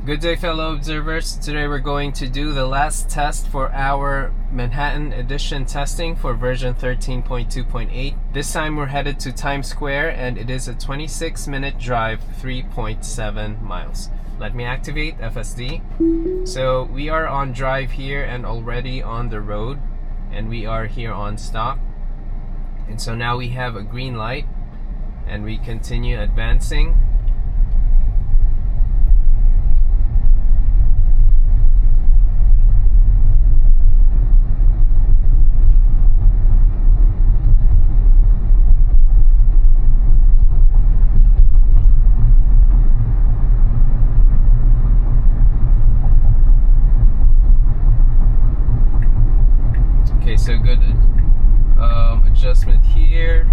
Good day, fellow observers. Today we're going to do the last test for our Manhattan edition testing for version 13.2.8. This time we're headed to Times Square and it is a 26-minute drive, 3.7 miles. Let me activate FSD. So we are on drive here and already on the road, and we are here on stop. And so now we have a green light and we continue advancing. Okay, so good adjustment here.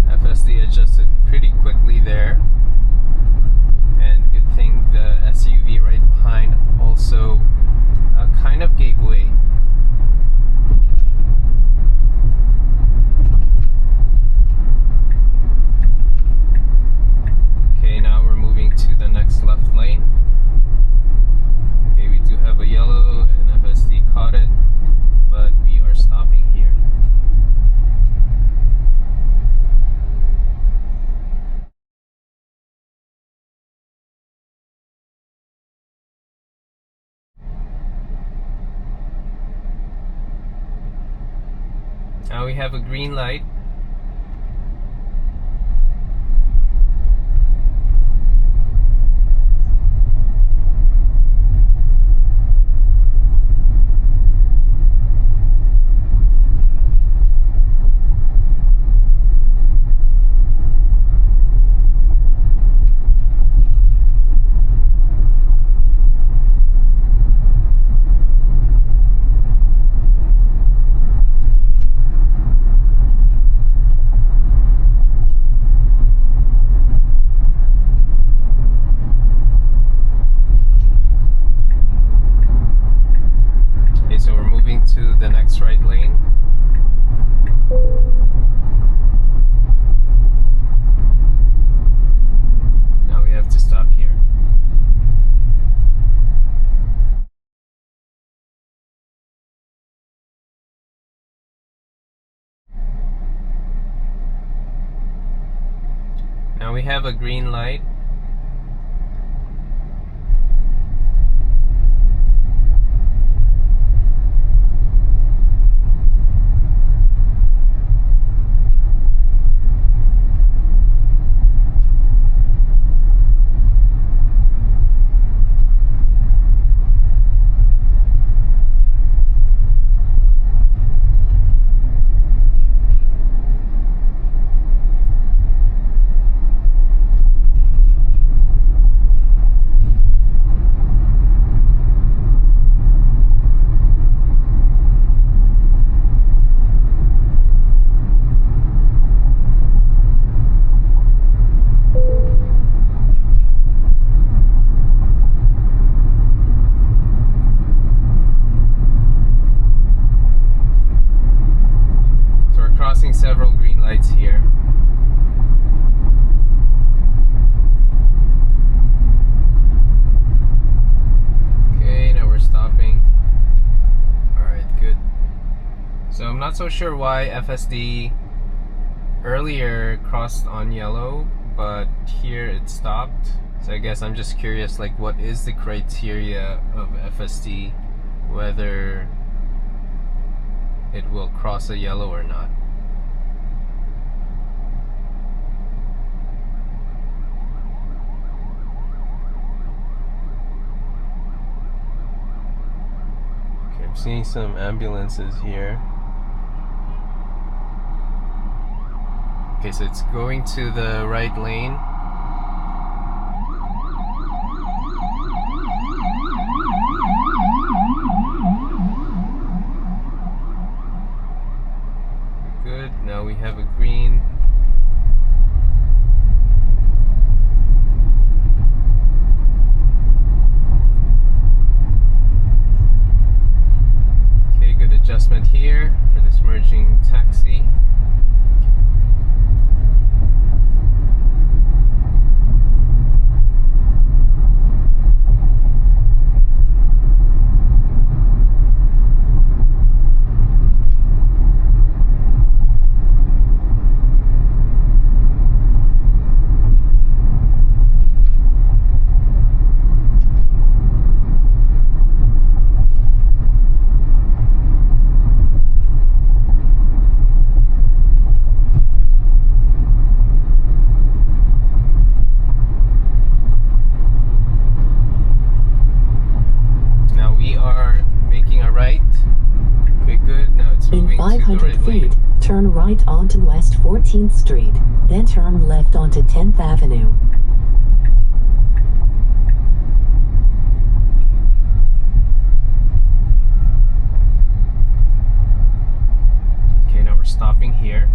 FSD adjusted pretty quickly there, and good thing the SUV right behind also kind of gave way. Okay, now we're moving to the next left lane. Okay, we do have a yellow and FSD caught it, but we are stopping here. Now we have a green light. So we're moving to the next right lane. Now we have to stop here. Now we have a green light. Crossing several green lights here. Okay, now we're stopping. Alright, good. So I'm not so sure why FSD earlier crossed on yellow, but here it stopped. So I guess I'm just curious, like, what is the criteria of FSD, whether it will cross a yellow or not. I'm seeing some ambulances here. Okay, so it's going to the right lane. Good, now we have a green. Adjustment here for this merging taxi. right feet, lane. turn right onto West 14th Street, then turn left onto 10th Avenue. Okay, now we're stopping here.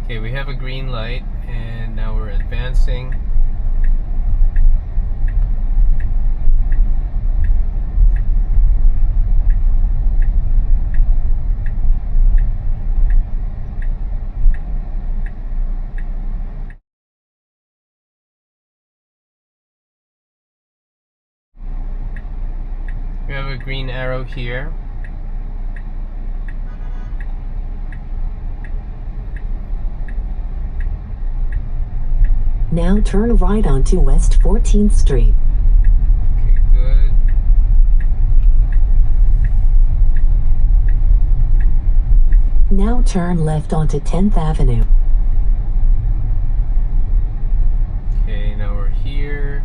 Okay, we have a green light, and now we're advancing. We have a green arrow here. Now turn right onto West 14th Street. Okay, good. Now turn left onto 10th Avenue. Okay, now we're here.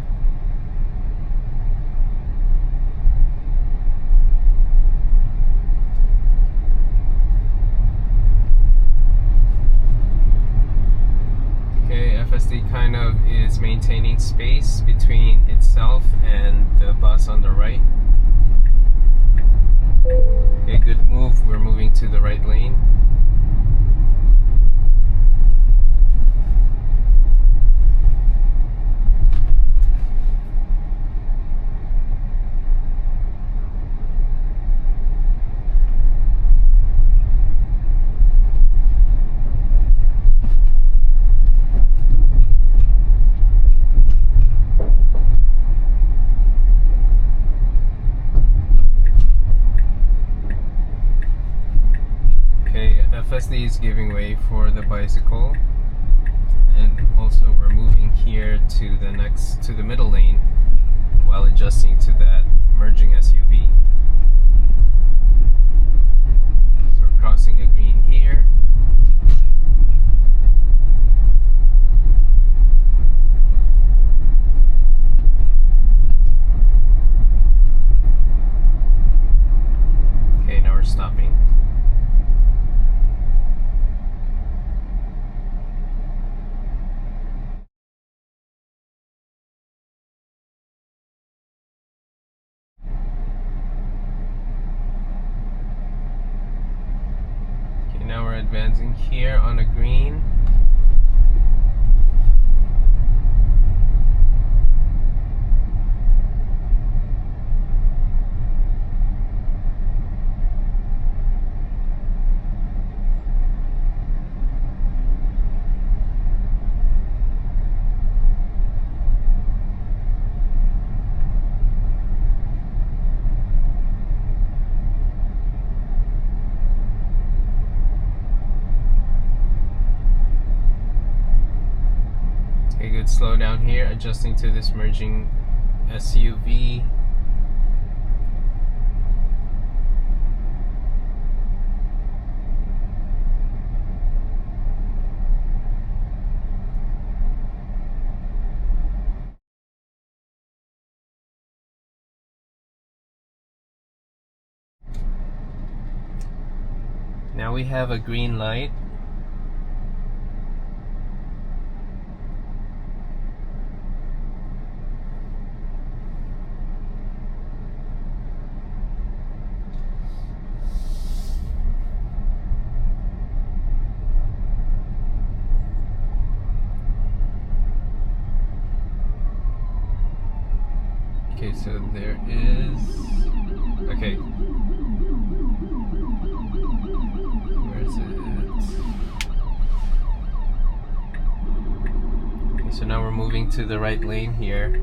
Okay, FSD kind of is maintaining space between itself and the bus on the right. Okay, good move. We're moving to the right lane. FSD is giving way for the bicycle, and also we're moving here to the middle lane while adjusting to that merging SUV. So we're crossing a green here. Okay, now we're stopping. Now we're advancing here on a green. Okay, good slow down here, adjusting to this merging SUV. Now we have a green light. Okay, so there is... Okay. Where is it? Okay, so now we're moving to the right lane here.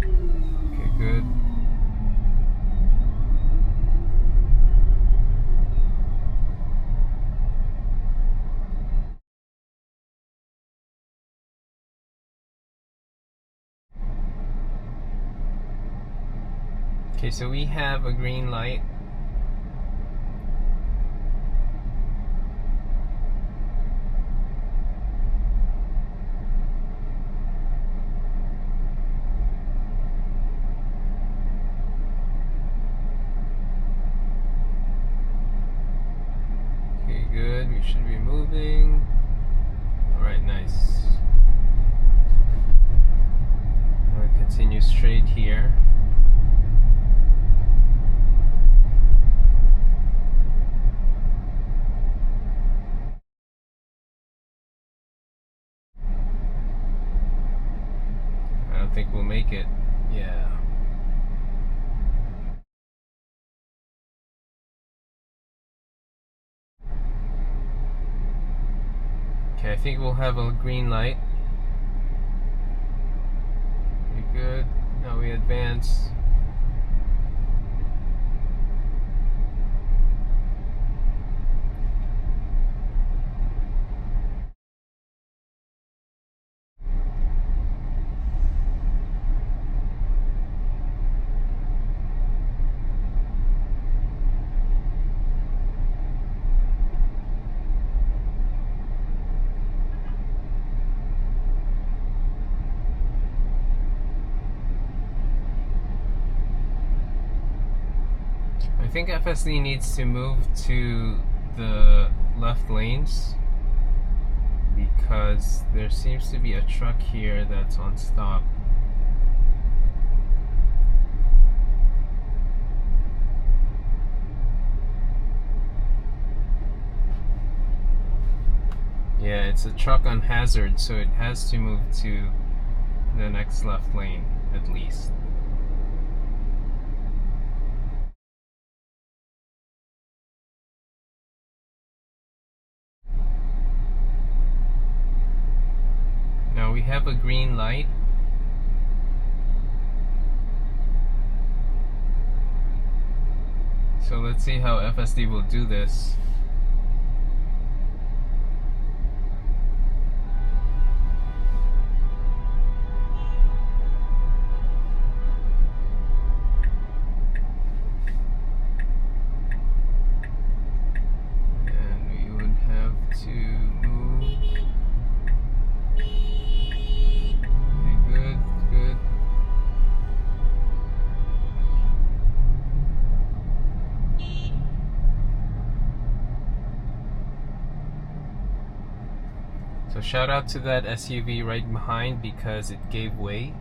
Okay, good. Okay, so we have a green light. moving. Alright, nice. I'm going to continue straight here. I don't think we'll make it. Yeah. Okay, I think we'll have a green light. Okay, good. Now we advance. I think FSD needs to move to the left lanes because there seems to be a truck here that's on stop. Yeah, it's a truck on hazard, so it has to move to the next left lane at least. Now we have a green light. So let's see how FSD will do this. And we would have to move. Okay, good, good. So shout out to that SUV right behind because it gave way.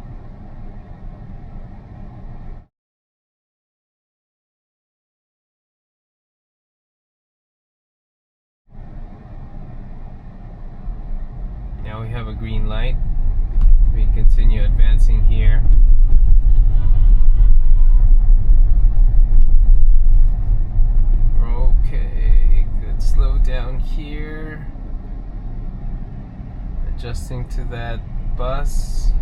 Now we have a green light. We continue advancing here. Okay, good. Slow down here. Adjusting to that bus.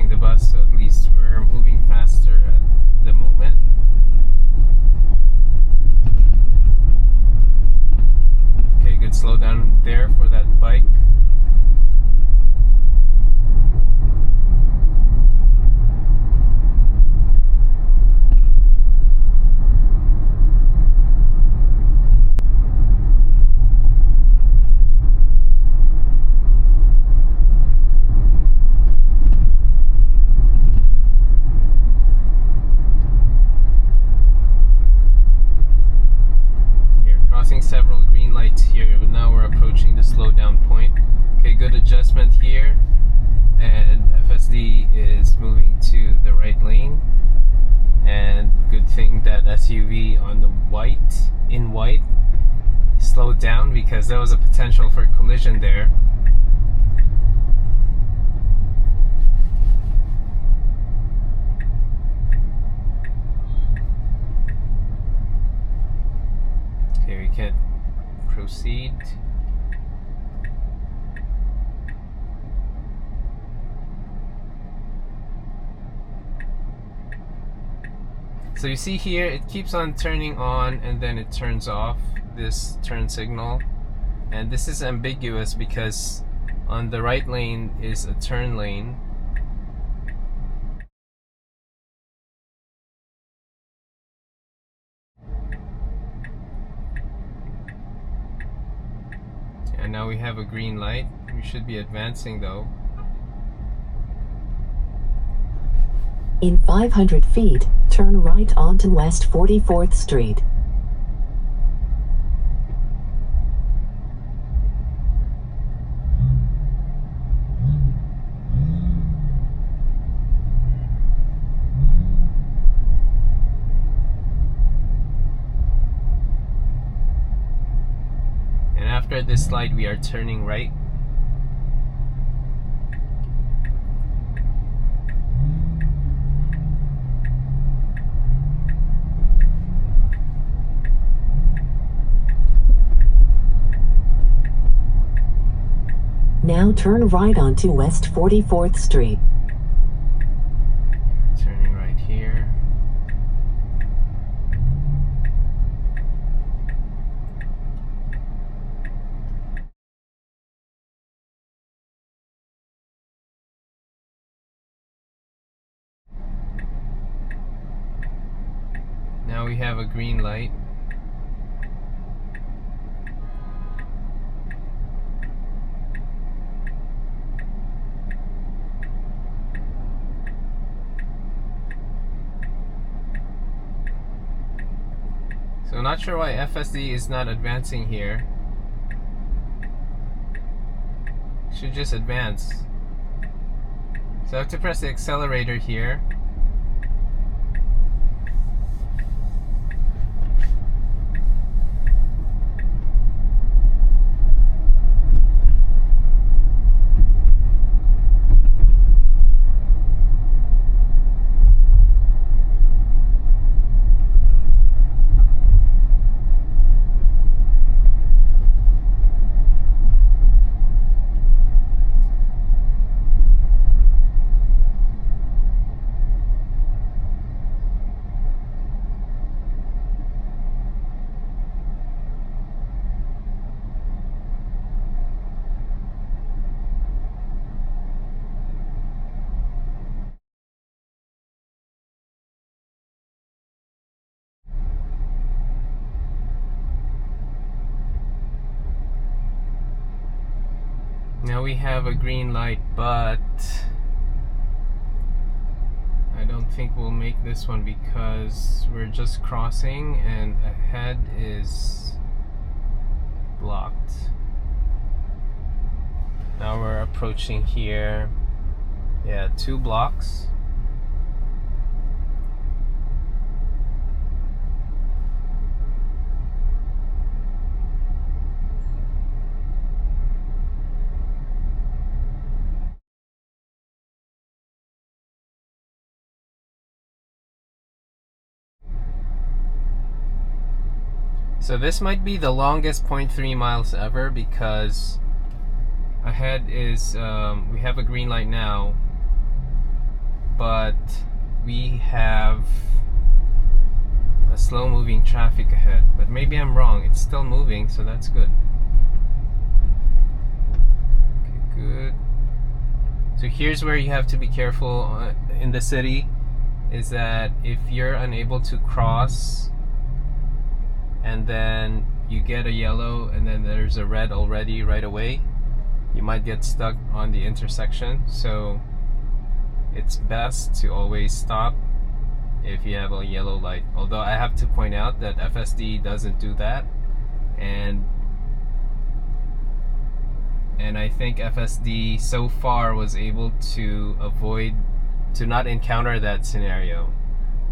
The bus, so at least we're moving faster at the moment. Okay, good slow down there for that bike. Several green lights here, but now we're approaching the slowdown point. Okay, good adjustment here, and FSD is moving to the right lane. And good thing that SUV on the in white slowed down because there was a potential for collision there. Okay, we can't proceed. So you see here, it keeps on turning on and then it turns off. this turn signal, and this is ambiguous because on the right lane is a turn lane. And now we have a green light. We should be advancing though. In 500 feet, turn right onto West 44th Street. And after this light, we are turning right. Now turn right onto West 44th Street. Turning right here. Now we have a green light. So not sure why FSD is not advancing here. Should just advance. So I have to press the accelerator here. Now we have a green light, but I don't think we'll make this one because we're just crossing and ahead is blocked. Now we're approaching here. Yeah, 2 blocks. So this might be the longest 0.3 miles ever because ahead is, we have a green light now, but we have a slow moving traffic ahead. But maybe I'm wrong, it's still moving, so that's good. Okay, good. So here's where you have to be careful in the city, is that if you're unable to cross and then you get a yellow and then there's a red already right away, you might get stuck on the intersection. So it's best to always stop if you have a yellow light. Although I have to point out that FSD doesn't do that, and I think FSD so far was able to avoid, to not encounter that scenario,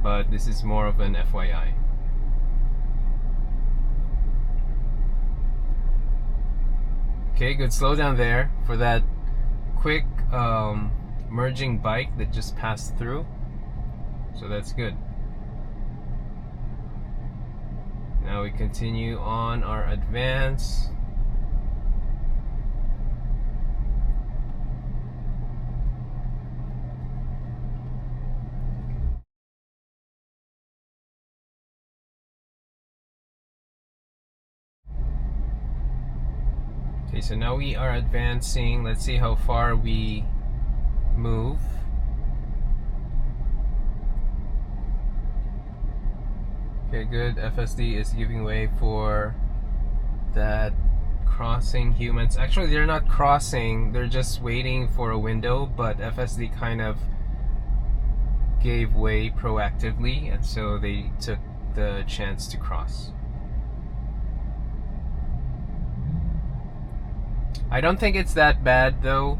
but this is more of an FYI. Okay, good. Slow down there for that quick merging bike that just passed through. So that's good. Now we continue on our advance. Okay, so now we are advancing. Let's see how far we move. Okay, good. FSD is giving way for that crossing humans. Actually, they're not crossing, they're just waiting for a window, but FSD kind of gave way proactively, and so they took the chance to cross. I don't think it's that bad though.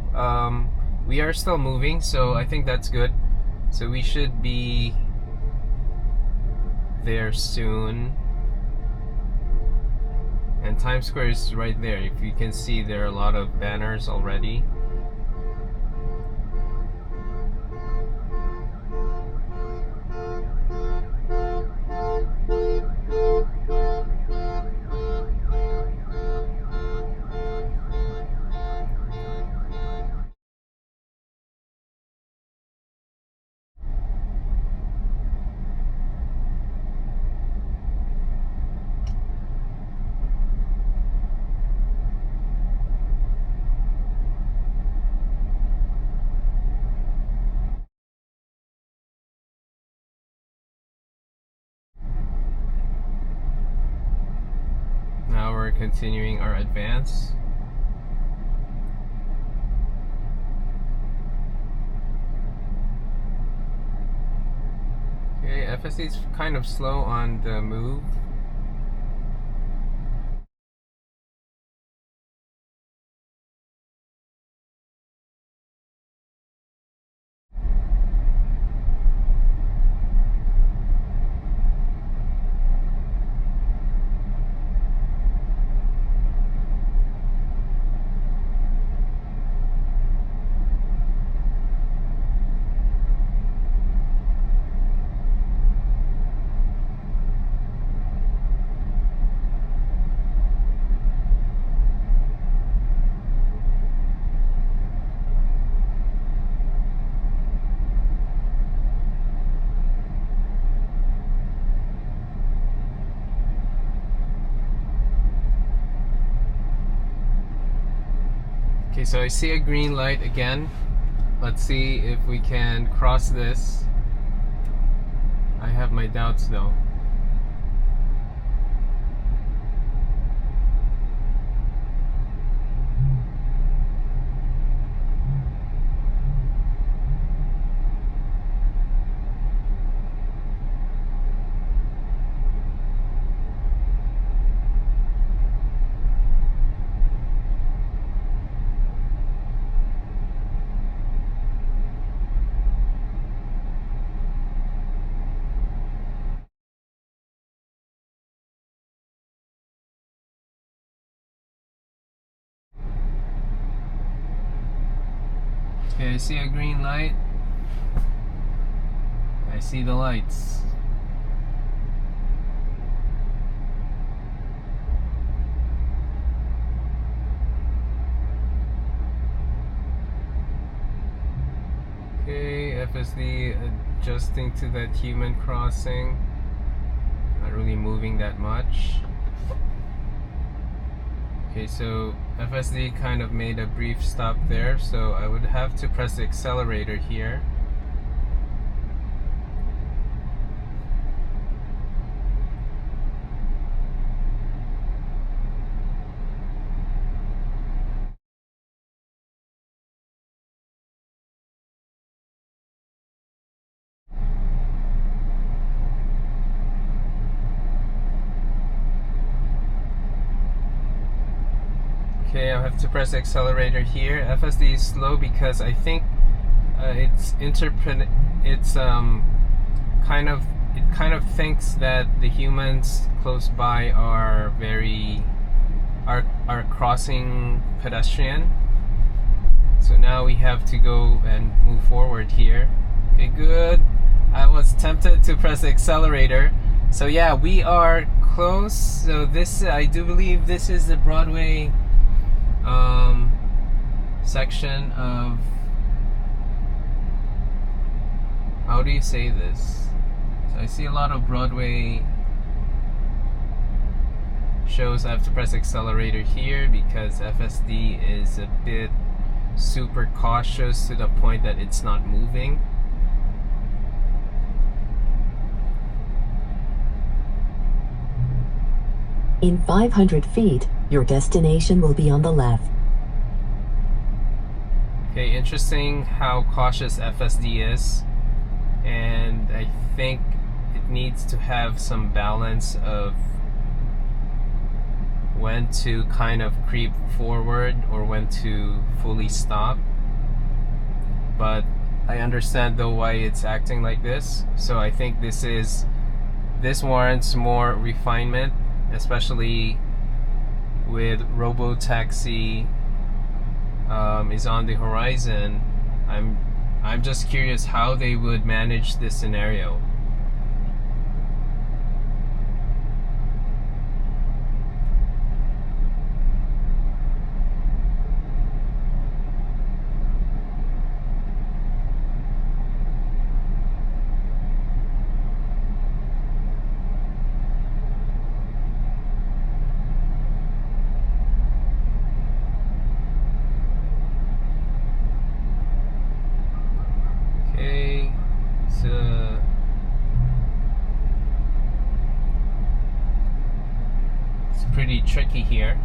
We are still moving, so I think that's good. So we should be there soon. And Times Square is right there. If you can see, there are a lot of banners already. Now we're continuing our advance. Okay, FSD is kind of slow on the move. Okay, so I see a green light again. Let's see if we can cross this. I have my doubts though. Okay, I see a green light. I see the lights. Okay, FSD adjusting to that human crossing. Not really moving that much. Okay, so FSD kind of made a brief stop there, so I would have to press the accelerator here. Okay, I'll have to press the accelerator here. FSD is slow because I think it kind of thinks that the humans close by are crossing pedestrian. So now we have to go and move forward here. Okay, good. I was tempted to press the accelerator. So yeah, we are close. So this, I do believe this is the Broadway section of, how do you say this? So I see a lot of Broadway shows I have to press accelerator here because FSD is a bit super cautious to the point that it's not moving. In 500 feet, your destination will be on the left. Okay, interesting how cautious FSD is, and I think it needs to have some balance of when to kind of creep forward or when to fully stop. But I understand though why it's acting like this, so I think this warrants more refinement, especially with robotaxi is on the horizon. I'm just curious how they would manage this scenario. It's pretty tricky here.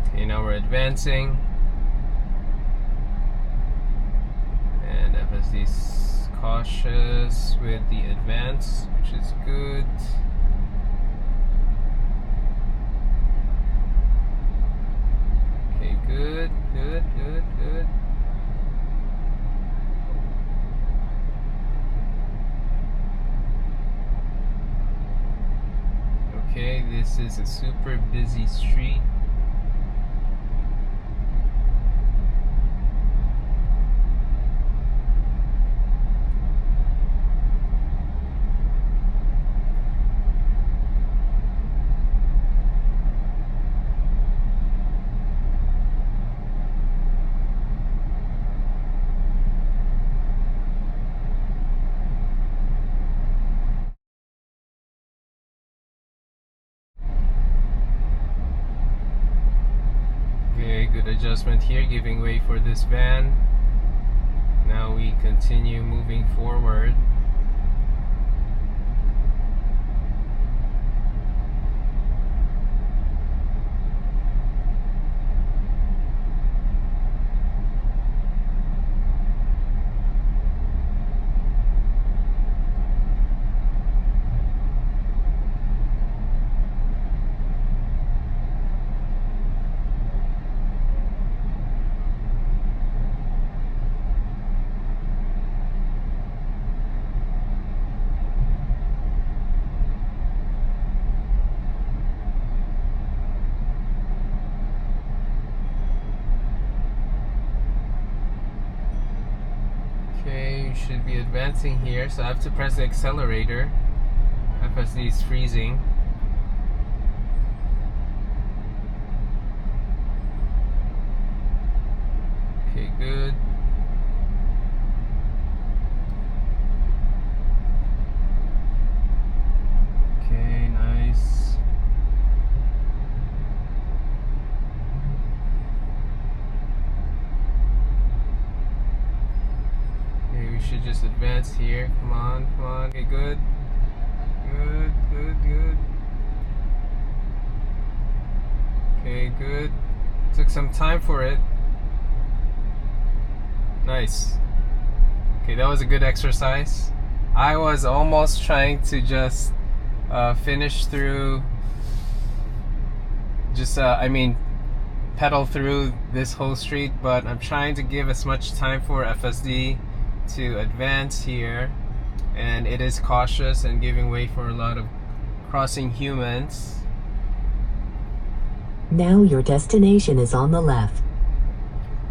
Okay, now we're advancing, and FSD's cautious with the advance, which is good. Okay, good. Okay, this is a super busy street. Good adjustment here, giving way for this van. Now we continue moving forward. Should be advancing here, so I have to press the accelerator. FSD is freezing. Okay, good. Okay, nice. We should just advance here. Come on. Okay, good. Okay, good. Took some time for it. Nice. Okay, that was a good exercise. I was almost trying to just finish through, pedal through this whole street, but I'm trying to give as much time for FSD to advance here, and it is cautious and giving way for a lot of crossing humans. Now your destination is on the left.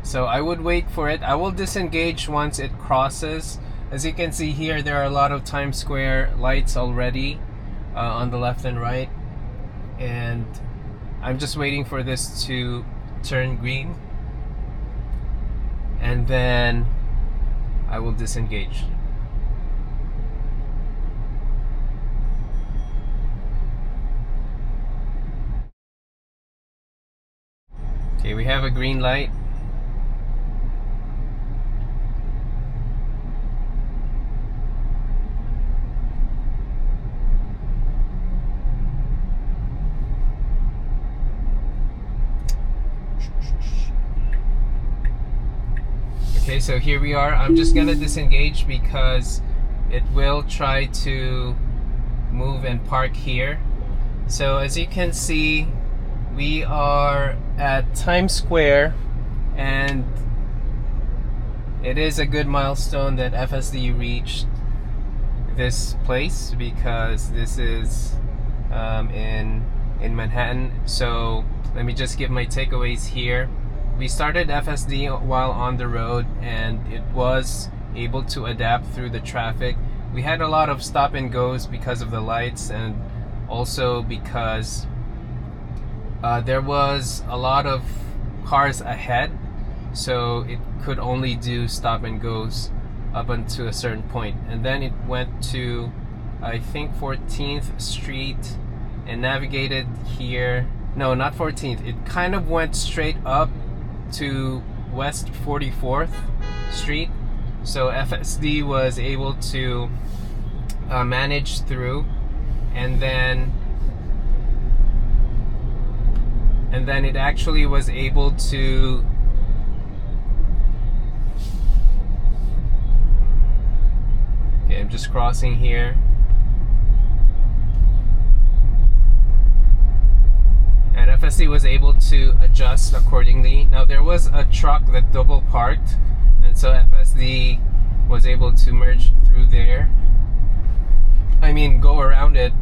So I would wait for it. I will disengage once it crosses. As you can see here, there are a lot of Times Square lights already on the left and right, and I'm just waiting for this to turn green, and then I will disengage. Okay, we have a green light. Okay, so here we are. I'm just gonna disengage because it will try to move and park here. So as you can see, we are at Times Square, and it is a good milestone that FSD reached this place because this is in Manhattan. So let me just give my takeaways here. We started FSD while on the road, and it was able to adapt through the traffic. We had a lot of stop and goes because of the lights, and also because there was a lot of cars ahead, so it could only do stop and goes up until a certain point. And then it went to, I think, 14th Street and navigated here. No, not 14th. It kind of went straight up to West 44th Street. So FSD was able to manage through, and then it actually was able to okay, I'm just crossing here. And FSD was able to adjust accordingly. Now there was a truck that double parked, and so FSD was able to merge through there. I mean, go around it,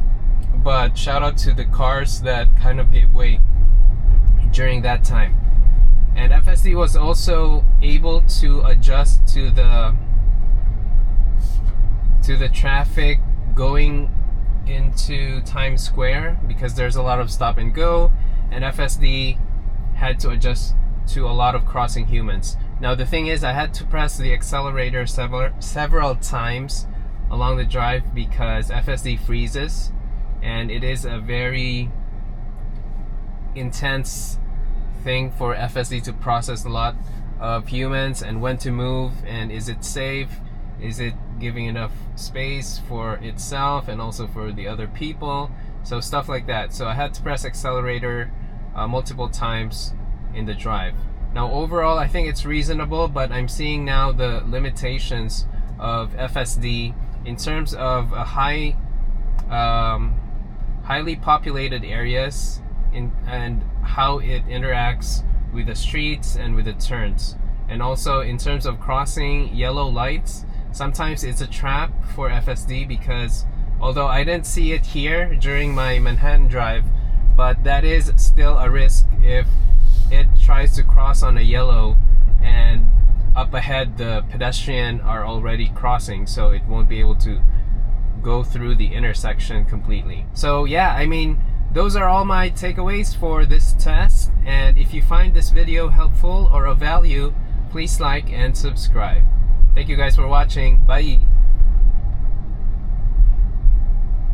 but shout out to the cars that kind of gave way during that time. And FSD was also able to adjust to the traffic going into Times Square because there's a lot of stop and go, and FSD had to adjust to a lot of crossing humans. Now the thing is, I had to press the accelerator several times along the drive because FSD freezes, and it is a very intense thing for FSD to process a lot of humans and when to move, and is it safe, is it giving enough space for itself and also for the other people, so stuff like that. So I had to press accelerator multiple times in the drive. Now overall I think it's reasonable, but I'm seeing now the limitations of FSD in terms of a highly populated areas and how it interacts with the streets and with the turns, and also in terms of crossing yellow lights. Sometimes it's a trap for FSD because although I didn't see it here during my Manhattan drive, but that is still a risk if it tries to cross on a yellow and up ahead the pedestrian are already crossing, so it won't be able to go through the intersection completely. So yeah, I mean, those are all my takeaways for this test, and if you find this video helpful or of value, please like and subscribe. Thank you guys for watching. Bye.